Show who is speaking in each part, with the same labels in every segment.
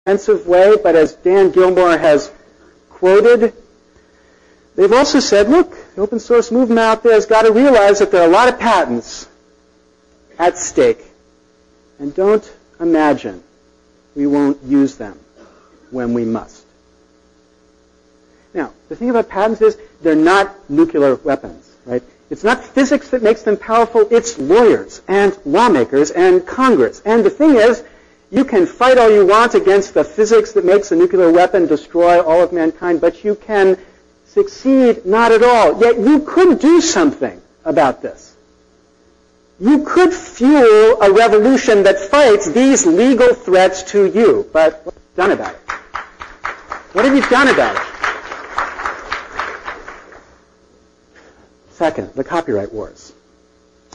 Speaker 1: offensive way, but as Dan Gilmore has quoted, they've also said, look, the open source movement out there has got to realize that there are a lot of patents at stake, and don't imagine we won't use them when we must. Now, the thing about patents is they're not nuclear weapons, right? It's not physics that makes them powerful, it's lawyers and lawmakers and Congress. And the thing is, you can fight all you want against the physics that makes a nuclear weapon destroy all of mankind, but you can succeed not at all. Yet you could do something about this. You could fuel a revolution that fights these legal threats to you. But what have you done about it? What have you done about it? Second, the copyright wars.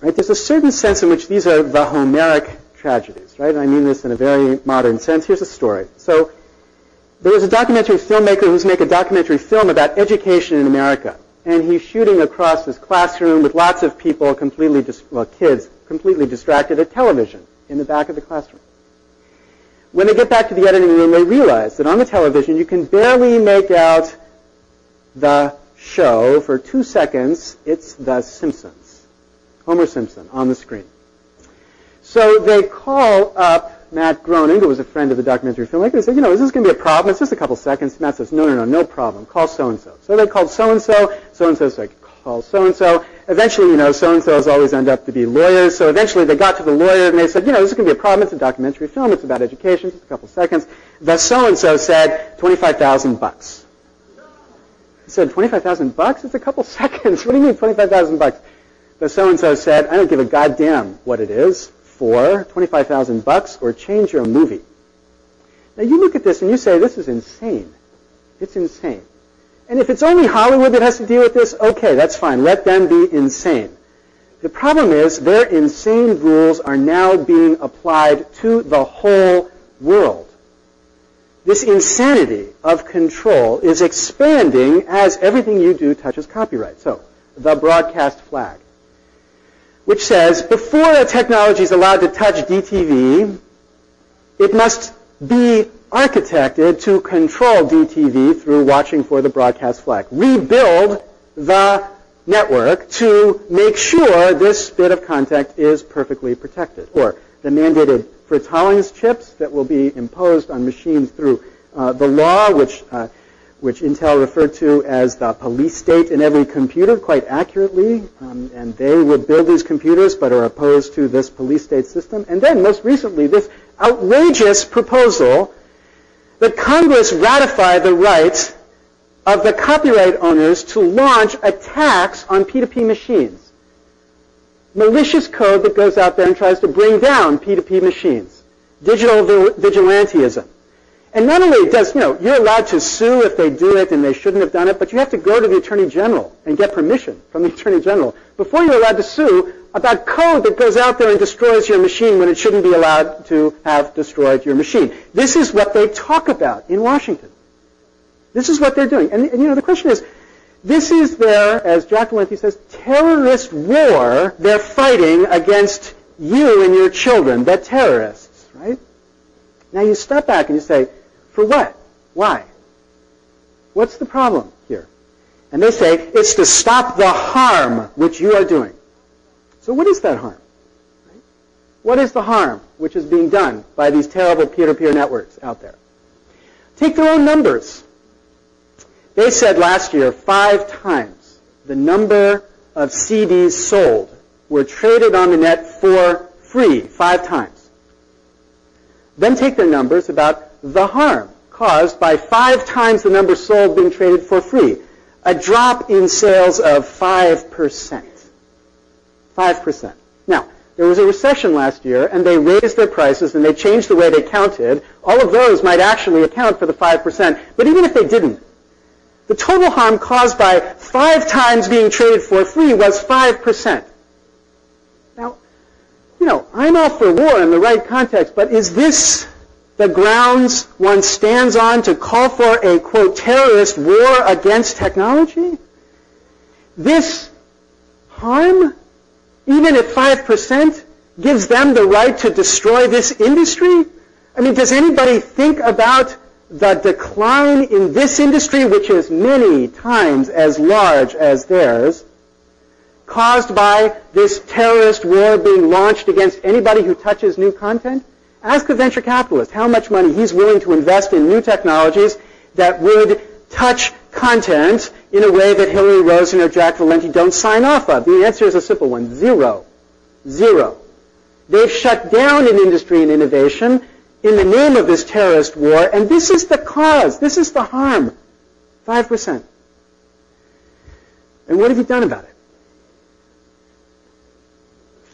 Speaker 1: Right? There's a certain sense in which these are the Homeric tragedies, right? And I mean this in a very modern sense. Here's a story. So there was a documentary filmmaker who's making a documentary film about education in America. And he's shooting across this classroom with lots of people kids completely distracted at television in the back of the classroom. When they get back to the editing room, they realize that on the television you can barely make out the show for 2 seconds. It's The Simpsons, Homer Simpson on the screen. So they call up Matt Groening, who was a friend of the documentary filmmaker, and said, is this going to be a problem? It's just a couple seconds. Matt says, no problem. Call so-and-so. So they called so-and-so. So-and-so said, call so-and-so. Eventually, so-and-so's always end up to be lawyers. So eventually they got to the lawyer and they said, this is going to be a problem. It's a documentary film. It's about education. Just a couple seconds. The so-and-so said, $25,000. He said, $25,000? It's a couple seconds. What do you mean $25,000? The so-and-so said, I don't give a goddamn what it is. For $25,000 or change your movie. Now you look at this and you say, this is insane. It's insane. And if it's only Hollywood that has to deal with this, okay, that's fine. Let them be insane. The problem is their insane rules are now being applied to the whole world. This insanity of control is expanding as everything you do touches copyright. So, the broadcast flag, which says before a technology is allowed to touch DTV, it must be architected to control DTV through watching for the broadcast flag. Rebuild the network to make sure this bit of content is perfectly protected. Or the mandated Fritz-Hollings chips that will be imposed on machines through the law, which Intel referred to as the police state in every computer quite accurately, and they would build these computers but are opposed to this police state system. And then, most recently, this outrageous proposal that Congress ratify the right of the copyright owners to launch attacks on P2P machines. Malicious code that goes out there and tries to bring down P2P machines. Digital vigilantism. And not only does, you're allowed to sue if they do it and they shouldn't have done it, but you have to go to the Attorney General and get permission from the Attorney General before you're allowed to sue about code that goes out there and destroys your machine when it shouldn't be allowed to have destroyed your machine. This is what they talk about in Washington. This is what they're doing. And the question is, this is their, as Jack Valenti says, terrorist war they're fighting against you and your children, the terrorists, right? Now you step back and you say, for what? Why? What's the problem here? And they say, it's to stop the harm which you are doing. So what is that harm? Right? What is the harm which is being done by these terrible peer-to-peer networks out there? Take their own numbers. They said last year 5 times the number of CDs sold were traded on the net for free, 5 times. Then take their numbers about the harm caused by 5 times the number sold being traded for free. A drop in sales of 5%. 5%. Now, there was a recession last year, and they raised their prices, and they changed the way they counted. All of those might actually account for the 5%. But even if they didn't, the total harm caused by 5 times being traded for free was 5%. Now, I'm all for war in the right context, but is this the grounds one stands on to call for a, quote, terrorist war against technology? This harm, even at 5%, gives them the right to destroy this industry? I mean, does anybody think about the decline in this industry, which is many times as large as theirs, caused by this terrorist war being launched against anybody who touches new content? Ask a venture capitalist how much money he's willing to invest in new technologies that would touch content in a way that Hillary Rosen or Jack Valenti don't sign off of. The answer is a simple one: zero. Zero. They've shut down an industry and innovation in the name of this terrorist war, and this is the cause. This is the harm. 5%. And what have you done about it?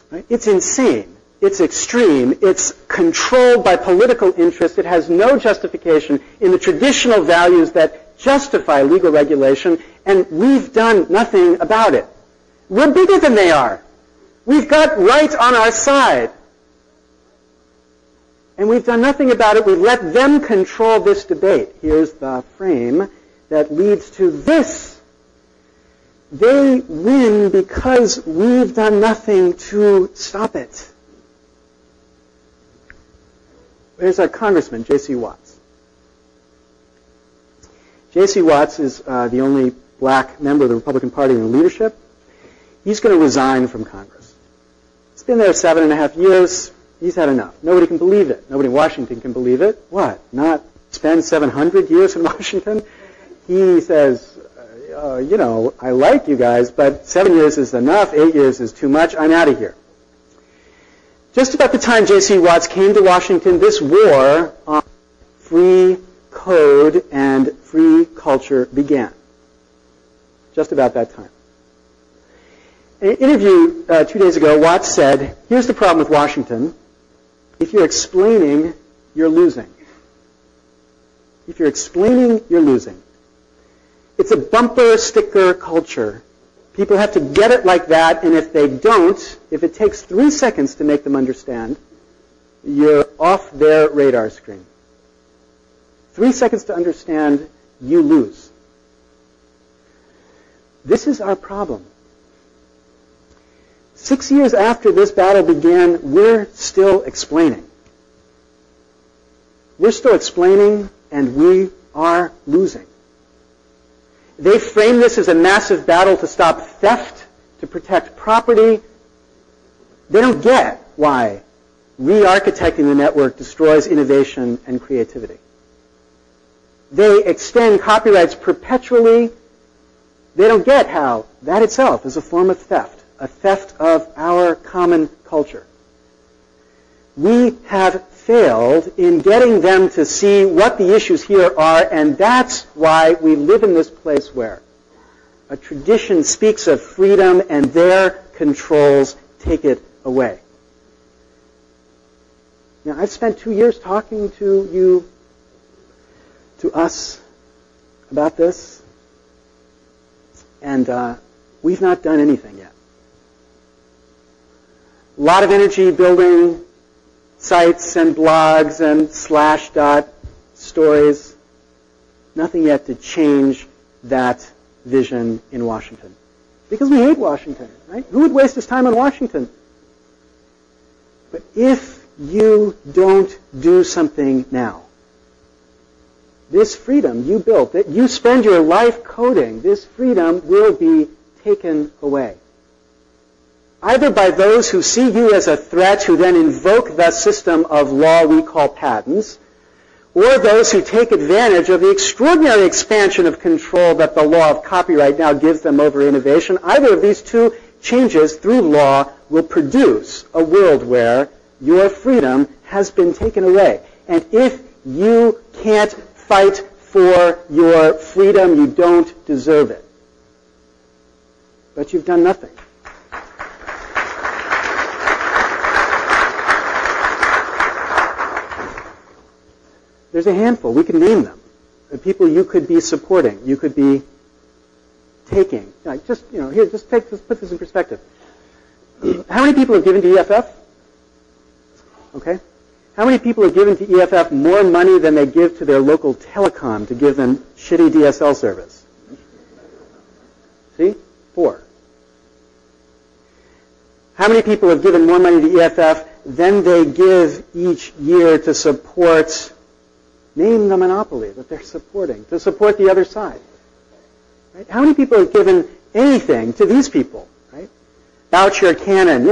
Speaker 1: Right? It's insane. It's extreme. It's controlled by political interest. It has no justification in the traditional values that justify legal regulation, and we've done nothing about it. We're bigger than they are. We've got right on our side. And we've done nothing about it. We've let them control this debate. Here's the frame that leads to this. They win because we've done nothing to stop it. There's our congressman, J.C. Watts. J.C. Watts is the only black member of the Republican Party in leadership. He's going to resign from Congress. He's been there 7.5 years. He's had enough. Nobody can believe it. Nobody in Washington can believe it. What? Not spend 700 years in Washington? He says, I like you guys, but 7 years is enough. 8 years is too much. I'm out of here. Just about the time J.C. Watts came to Washington, this war on free code and free culture began. Just about that time. In an interview 2 days ago, Watts said, here's the problem with Washington. If you're explaining, you're losing. If you're explaining, you're losing. It's a bumper sticker culture. People have to get it like that, and if they don't, if it takes 3 seconds to make them understand, you're off their radar screen. 3 seconds to understand, you lose. This is our problem. 6 years after this battle began, we're still explaining. We're still explaining, and we are losing. They frame this as a massive battle to stop theft, to protect property. They don't get why re-architecting the network destroys innovation and creativity. They extend copyrights perpetually. They don't get how that itself is a form of theft, a theft of our common culture. We have failed in getting them to see what the issues here are, and that's why we live in this place where a tradition speaks of freedom and their controls take it away. Now, I've spent 2 years talking to us about this, and we've not done anything yet. A lot of energy building sites and blogs and Slashdot stories. Nothing yet to change that vision in Washington. Because we hate Washington, right? Who would waste his time on Washington? But if you don't do something now, this freedom you built, that you spend your life coding, this freedom will be taken away. Either by those who see you as a threat, who then invoke the system of law we call patents, or those who take advantage of the extraordinary expansion of control that the law of copyright now gives them over innovation. Either of these two changes through law will produce a world where your freedom has been taken away. And if you can't fight for your freedom, you don't deserve it. But you've done nothing. There's a handful. We can name them. The people you could be supporting, you could be taking. Like just put this in perspective. How many people have given to EFF? Okay. How many people have given to EFF more money than they give to their local telecom to give them shitty DSL service? See? 4. How many people have given more money to EFF then they give each year to support, name the monopoly that they're supporting, to support the other side. Right? How many people have given anything to these people? Right? Boucher, Cannon,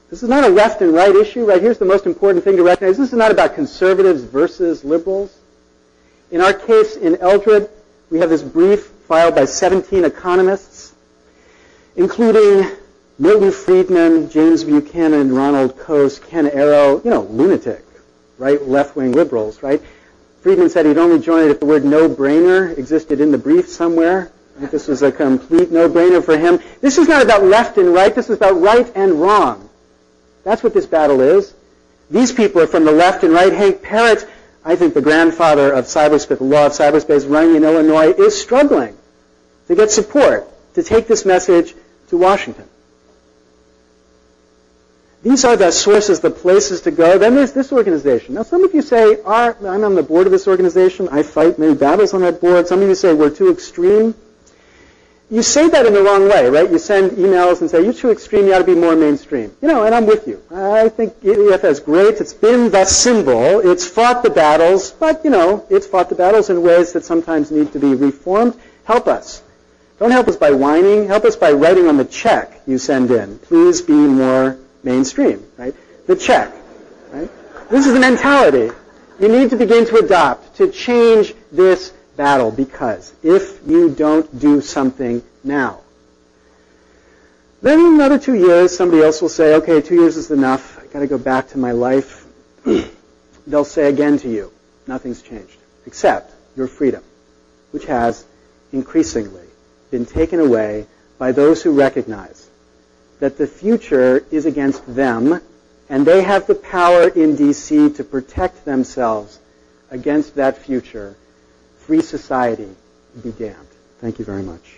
Speaker 1: this is not a left and right issue, right? Here's the most important thing to recognize. This is not about conservatives versus liberals. In our case, in Eldred, we have this brief filed by 17 economists, including Milton Friedman, James Buchanan, Ronald Coase, Ken Arrow, lunatic, right, left-wing liberals, right? Friedman said he'd only join it if the word no-brainer existed in the brief somewhere. I think this was a complete no-brainer for him. This is not about left and right. This is about right and wrong. That's what this battle is. These people are from the left and right. Hank Parrott, I think the grandfather of cyberspace, the law of cyberspace running in Illinois, is struggling to get support to take this message to Washington. These are the sources, the places to go. Then there's this organization. Now, some of you say, I'm on the board of this organization. I fight many battles on that board. Some of you say, we're too extreme. You say that in the wrong way, right? You send emails and say, you're too extreme, you ought to be more mainstream. And I'm with you. I think EFF is great. It's been the symbol. It's fought the battles, but, it's fought the battles in ways that sometimes need to be reformed. Help us. Don't help us by whining. Help us by writing on the check you send in. Please be more mainstream, right? The check, right? This is the mentality you need to begin to adopt to change this battle, because if you don't do something now, then in another 2 years, somebody else will say, okay, 2 years is enough. I've got to go back to my life. They'll say again to you, nothing's changed, except your freedom, which has increasingly been taken away by those who recognize that the future is against them, and they have the power in D.C. to protect themselves against that future. Free society be damned. Thank you very much.